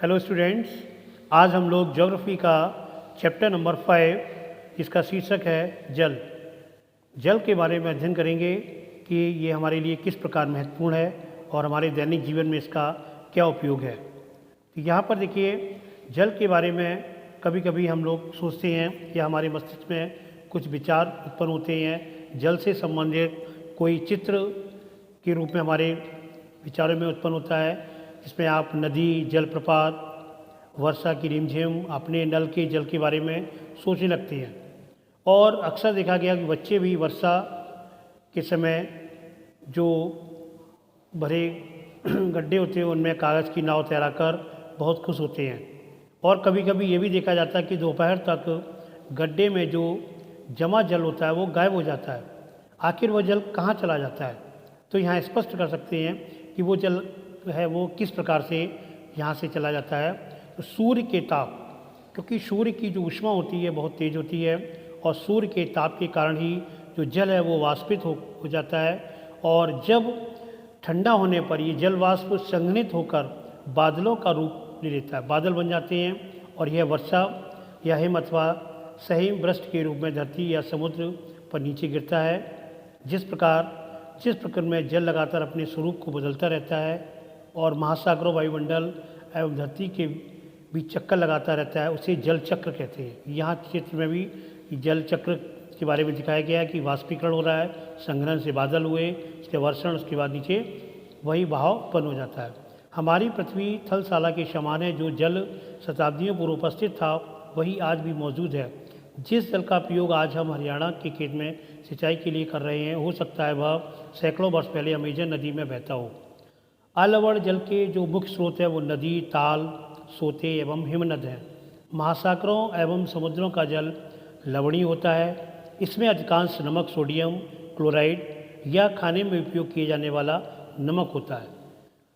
Hello students, आज हम लोग ज्योग्राफी का चैप्टर नंबर 5 जिसका शीर्षक है जल। जल के बारे में अध्ययन करेंगे कि ये हमारे लिए किस प्रकार महत्वपूर्ण है और हमारे दैनिक जीवन में इसका क्या उपयोग है। तो यहाँ पर देखिए, जल के बारे में कभी कभी हम लोग सोचते हैं या हमारे मस्तिष्क में कुछ विचार उत्पन्न होते हैं। जल से संबंधित कोई चित्र के रूप में हमारे विचारों में उत्पन्न होता है, जिसमें आप नदी, जलप्रपात, वर्षा की रिमझिम, अपने नल के जल के बारे में सोचने लगते हैं। और अक्सर देखा गया कि बच्चे भी वर्षा के समय जो भरे गड्ढे होते हैं उनमें कागज़ की नाव तैराकर बहुत खुश होते हैं। और कभी कभी ये भी देखा जाता है कि दोपहर तक गड्ढे में जो जमा जल होता है वो गायब हो जाता है। आखिर वह जल कहाँ चला जाता है? तो यहाँ स्पष्ट कर सकते हैं कि वो जल है वो किस प्रकार से यहाँ से चला जाता है। तो सूर्य के ताप, क्योंकि सूर्य की जो ऊष्मा होती है बहुत तेज़ होती है और सूर्य के ताप के कारण ही जो जल है वो वाष्पित हो जाता है। और जब ठंडा होने पर ये जल वाष्प संघनित होकर बादलों का रूप ले लेता है, बादल बन जाते हैं और यह वर्षा या हिम अथवा सहिम वृष्टि के रूप में धरती या समुद्र पर नीचे गिरता है। जिस प्रकार में जल लगातार अपने स्वरूप को बदलता रहता है और महासागरों, वायुमंडल एवं धरती के बीच चक्कर लगाता रहता है, उसे जल चक्र कहते हैं। यहाँ चित्र में भी जल चक्र के बारे में दिखाया गया है कि वाष्पीकरण हो रहा है, संघनन से बादल हुए, उसके वर्षण, उसके बाद नीचे वही बहाव उत्पन्न हो जाता है। हमारी पृथ्वी थलशाला के समान है। जो जल शताब्दियों पूर्व उपस्थित था वही आज भी मौजूद है। जिस जल का उपयोग आज हम हरियाणा के खेत में सिंचाई के लिए कर रहे हैं, हो सकता है वह सैकड़ों वर्ष पहले अमेजन नदी में बहता हो। अलवण जल के जो मुख्य स्रोत है वो नदी, ताल, सोते एवं हिमनद हैं। महासागरों एवं समुद्रों का जल लवणीय होता है। इसमें अधिकांश नमक, सोडियम क्लोराइड या खाने में उपयोग किए जाने वाला नमक होता है।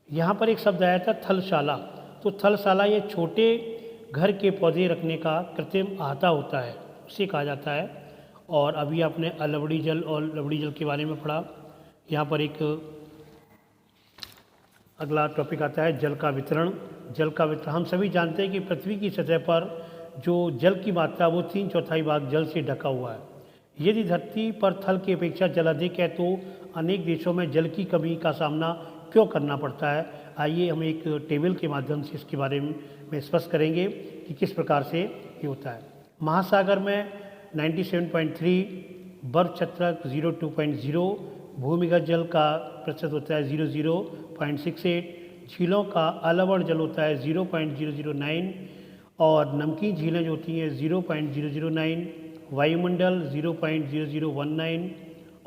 यहाँ पर एक शब्द आया था थलशाला। तो थलशाला ये छोटे घर के पौधे रखने का कृत्रिम आहता होता है, उसे कहा जाता है। और अभी आपने अलवड़ी जल और लवड़ी जल के बारे में पढ़ा। यहाँ पर एक अगला टॉपिक आता है जल का वितरण। जल का वितरण, हम सभी जानते हैं कि पृथ्वी की सतह पर जो जल की मात्रा वो 3/4 भाग जल से ढका हुआ है। यदि धरती पर थल की अपेक्षा जल अधिक है तो अनेक देशों में जल की कमी का सामना क्यों करना पड़ता है। आइए हम एक टेबल के माध्यम से इसके बारे में स्पष्ट करेंगे कि किस प्रकार से ये होता है। महासागर में 97.3, बर्फ छत्रक 02.0, भूमिगत जल का प्रतिशत होता है 00.68, झीलों का अलवण जल होता है 0.009 और नमकीन झीलें जो होती हैं 0.009, वायुमंडल 0.0019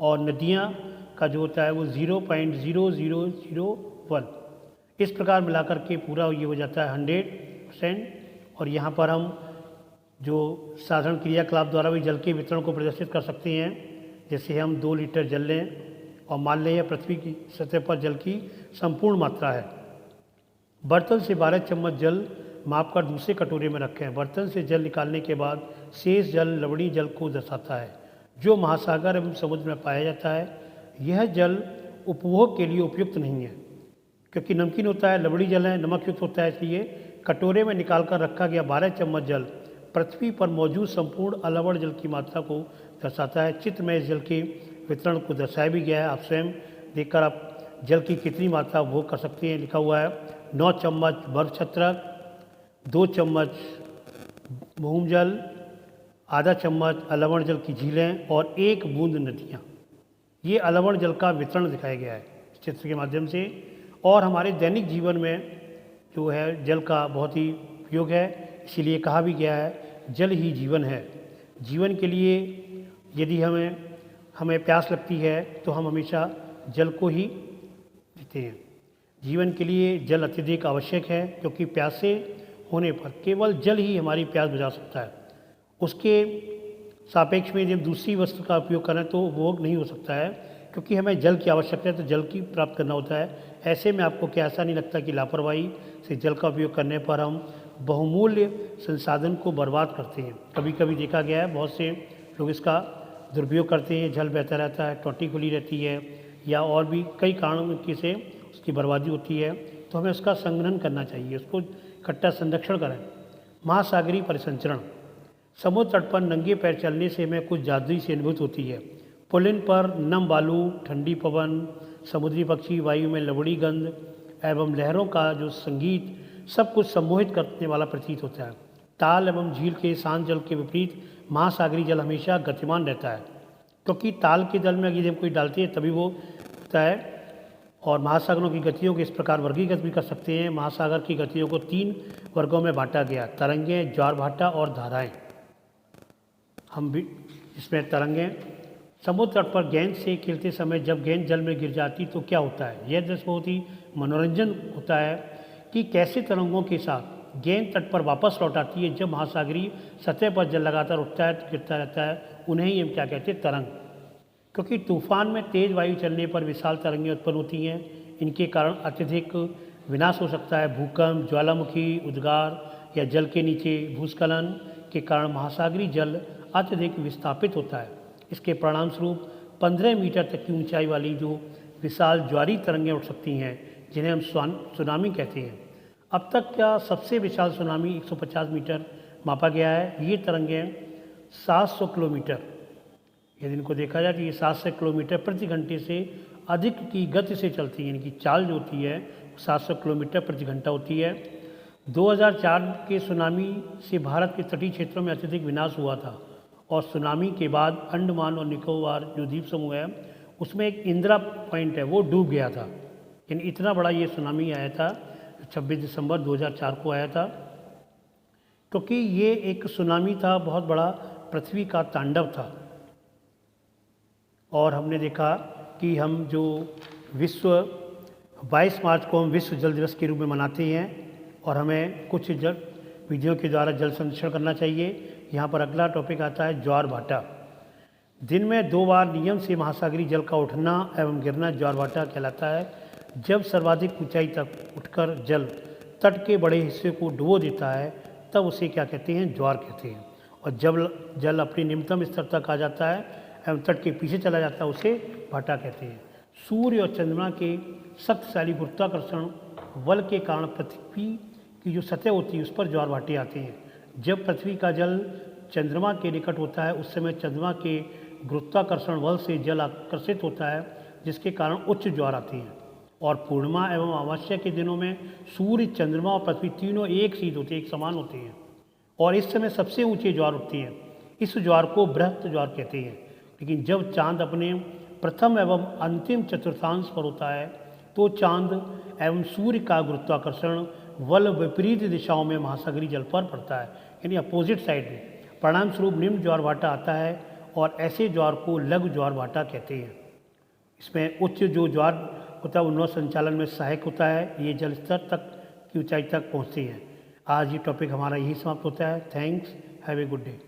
और नदियाँ का जो होता है वो 0.0001। इस प्रकार मिलाकर के पूरा ये हो जाता है 100%। और यहाँ पर हम जो साधारण क्रियाकलाप द्वारा भी जल के वितरण को प्रदर्शित कर सकते हैं। जैसे हम 2 लीटर जल लें और मान लें यह पृथ्वी की सतह पर जल की संपूर्ण मात्रा है। बर्तन से 12 चम्मच जल मापकर दूसरे कटोरे में रखें। बर्तन से जल निकालने के बाद शेष जल लवणी जल को दर्शाता है, जो महासागर एवं समुद्र में पाया जाता है। यह जल उपभोग के लिए उपयुक्त नहीं है, क्योंकि नमकीन होता है, लवणी जल है, नमक युक्त होता है। इसलिए कटोरे में निकाल कर रखा गया 12 चम्मच जल पृथ्वी पर मौजूद संपूर्ण अलवण जल की मात्रा को दर्शाता है। चित्र में इस जल के वितरण को दर्शाया भी गया है। आप स्वयं देखकर आप जल की कितनी मात्रा उपभोग कर सकते हैं। लिखा हुआ है 9 चम्मच बर्फ छत्रक, 2 चम्मच भूमजल, आधा चम्मच अलवण जल की झीलें और 1 बूंद नदियाँ। ये अलवण जल का वितरण दिखाया गया है इस चित्र के माध्यम से। और हमारे दैनिक जीवन में जो है जल का बहुत ही उपयोग है। इसीलिए कहा भी गया है जल ही जीवन है। जीवन के लिए यदि हमें प्यास लगती है तो हम हमेशा जल को ही पीते हैं। जीवन के लिए जल अत्यधिक आवश्यक है, क्योंकि प्यासे होने पर केवल जल ही हमारी प्यास बुझा सकता है। उसके सापेक्ष में यदि हम दूसरी वस्तु का उपयोग करें तो वो नहीं हो सकता है, क्योंकि हमें जल की आवश्यकता है तो जल की प्राप्त करना होता है। ऐसे में आपको क्या ऐसा नहीं लगता कि लापरवाही से जल का उपयोग करने पर हम बहुमूल्य संसाधन को बर्बाद करते हैं। कभी कभी देखा गया है बहुत से लोग इसका दुरुपयोग करते हैं। जल बहता रहता है, टोटी खुली रहती है या और भी कई कारणों की से उसकी बर्बादी होती है। तो हमें उसका संग्रहण करना चाहिए, उसको इकट्ठा संरक्षण करें। महासागरीय परिसंचरण। समुद्र तट पर नंगे पैर चलने से हमें कुछ जादुई सी अनुभूति होती है। पुलिन पर नम बालू, ठंडी पवन, समुद्री पक्षी, वायु में लवड़ी गंध एवं लहरों का जो संगीत सब कुछ सम्मोहित करने वाला प्रतीत होता है। ताल एवं झील के शांत जल के विपरीत महासागरीय जल हमेशा गतिमान रहता है, क्योंकि ताल के जल में यदि हम कोई डालते हैं तभी वो होता है। और महासागरों की गतियों को इस प्रकार वर्गीकृत भी कर सकते हैं। महासागर की गतियों को 3 वर्गों में बांटा गया: तरंगें, ज्वार भाटा और धाराएं। हम भी इसमें तरंगें। समुद्र तट पर गेंद से खेलते समय जब गेंद जल में गिर जाती तो क्या होता है? यह दृश्य बहुत ही मनोरंजन होता है कि कैसे तरंगों के साथ गेंद तट पर वापस लौट आती है। जब महासागरीय सतह पर जल लगातार उठता है गिरता रहता है, उन्हें ही हम क्या कहते हैं? तरंग। क्योंकि तूफान में तेज वायु चलने पर विशाल तरंगें उत्पन्न होती हैं। इनके कारण अत्यधिक विनाश हो सकता है। भूकंप, ज्वालामुखी उद्गार या जल के नीचे भूस्खलन के कारण महासागरीय जल अत्यधिक विस्थापित होता है। इसके परिणाम स्वरूप 15 मीटर तक की ऊंचाई वाली जो विशाल ज्वारी तरंगें उठ सकती हैं, जिन्हें हम सुनामी कहते हैं। अब तक का सबसे विशाल सुनामी 150 मीटर मापा गया है। ये तरंगें 700 किलोमीटर, यदि इनको देखा जाए तो ये 700 किलोमीटर प्रति घंटे से अधिक की गति से चलती है। इनकी चाल जो होती है 700 किलोमीटर प्रति घंटा होती है। 2004 के सुनामी से भारत के तटीय क्षेत्रों में अत्यधिक विनाश हुआ था और सुनामी के बाद अंडमान और निकोबार जो द्वीप समूह है उसमें एक इंदिरा पॉइंट है वो डूब गया था। यानी इतना बड़ा ये सुनामी आया था, 26 दिसंबर 2004 को आया था। क्योंकि ये एक सुनामी था, बहुत बड़ा पृथ्वी का तांडव था। और हमने देखा कि हम जो विश्व 22 मार्च को हम विश्व जल दिवस के रूप में मनाते हैं और हमें कुछ जल विधियों के द्वारा जल संरक्षण करना चाहिए। यहाँ पर अगला टॉपिक आता है ज्वार भाटा। दिन में 2 बार नियम से महासागरीय जल का उठना एवं गिरना ज्वार भाटा कहलाता है। जब सर्वाधिक ऊंचाई तक उठकर जल तट के बड़े हिस्से को डुबो देता है तब उसे क्या कहते हैं? ज्वार कहते हैं। और जब जल अपने निम्नतम स्तर तक आ जाता है एवं तट के पीछे चला जाता है उसे भाटा कहते हैं। सूर्य और चंद्रमा के शक्तिशाली गुरुत्वाकर्षण बल के कारण पृथ्वी की जो सतह होती है उस पर ज्वार भाटे आते हैं। जब पृथ्वी का जल चंद्रमा के निकट होता है उस समय चंद्रमा के गुरुत्वाकर्षण बल से जल आकर्षित होता है, जिसके कारण उच्च ज्वार आती हैं। और पूर्णिमा एवं अमावस्या के दिनों में सूर्य, चंद्रमा और पृथ्वी तीनों एक सी होते हैं, एक समान होते हैं और इस समय सबसे ऊंचे ज्वार उठती हैं। इस ज्वार को बृहत ज्वार कहते हैं। लेकिन जब चांद अपने प्रथम एवं अंतिम चतुर्थांश पर होता है तो चांद एवं सूर्य का गुरुत्वाकर्षण बल विपरीत दिशाओं में महासागरीय जल पर पड़ता है, यानी अपोजिट साइड में। परिणाम स्वरूप निम्न ज्वार भाटा आता है और ऐसे ज्वार को लघु ज्वार भाटा कहते हैं। इसमें उच्च जो ज्वार होता है वो नौ संचालन में सहायक होता है। ये जल स्तर तक की ऊंचाई तक पहुँचती है। आज ये टॉपिक हमारा यही समाप्त होता है। Thanks, have a good day.